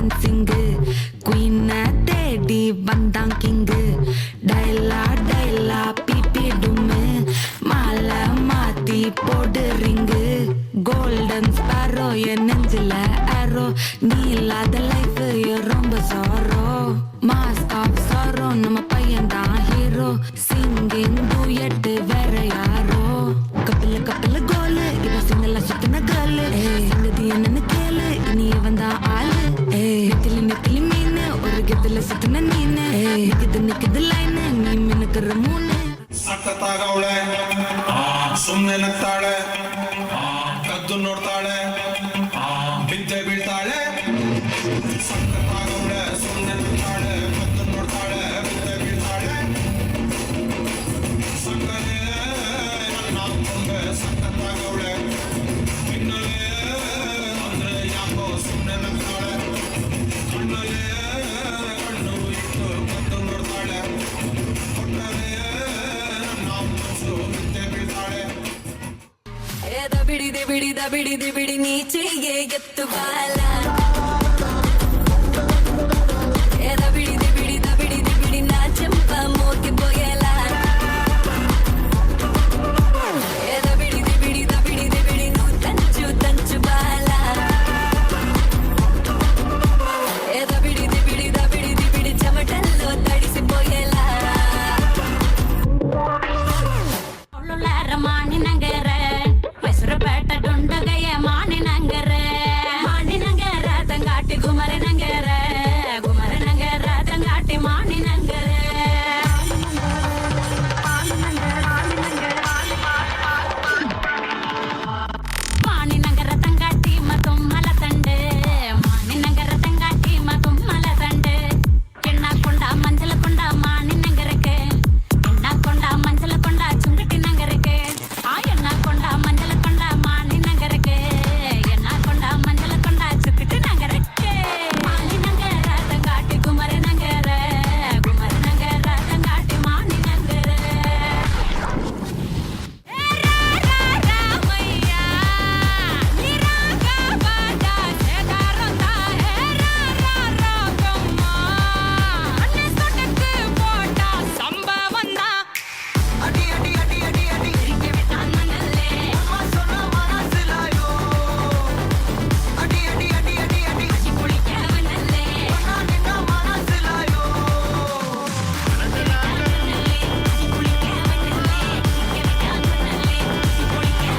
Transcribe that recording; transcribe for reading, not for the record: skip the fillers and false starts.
மன்மோகன் சிங்கு குயின தேடி வந்தான் கிங்கு டைலா டைலா பிபி டும்மு மாலை மாத்தி போடு ரிங்கு கோல்டன் ஸ்பாரோ என் நெஞ்சில ஆரோ நீ இல்லாத லைஃப் ரொம்ப சாரோ மாஸ்க் ஆஃப் சாரோ நம்ம பையன் தான் ஹீரோ சிங்கிங் டூயட் வேற யாரோ கப்பில கப்பில கோலு இவ சிங்கல சுத்தின கேளு சங்கதி என்னன்னு கேளு இனி இவன் தான் ஆளு நெத்திலி நெத்திலி மீனு ஒரு கெத்துல சுத்தின நீனு நிக்குது நிக்குது லைனு நீ மினுக்குற மூணு ಸಕ್ಕತ್ತಾಗವಳೆ ಸುಮ್ನೆ ನಗ್ತಾಳೆ ಕದ್ದು ನೋಡ್ತಾಳೆ ಬಿದ್ದೆ ಬೀಳ್ತಾಳೆ ಸಕ್ಕತ್ತಾಗವಳೆ ಸುಮ್ನೆ ನಗ್ತಾಳೆ ಕದ್ದು ನೋಡ್ತಾಳೆ ಬಿದ್ದೆ ಬೀಳ್ತಾಳೆ ಸಕ್ಕನೆ ನನ್ನ ಕೊಂಬೆ ಸಕ್ಕತ್ತಾಗವಳೆ ಹಿನ್ನಲೆ ಅಂದ್ರೆ ಯಾಕೋ ಸುಮ್ನೆ ನಗ್ತಾಳೆ ಕಣ್ಣಲೆ ಕಣ್ಣು ಇಟ್ಟು ಕದ್ದು ನೋಡ್ತಾಳೆ ಕೊಟ್ಟರೆ ಬಿಡಿದೆ ಬಿಡಿದ ಬಿಡಿದೆ ಬಿಡಿ ನೀಚೆಗೆ ಎತ್ತು ಬಾಲ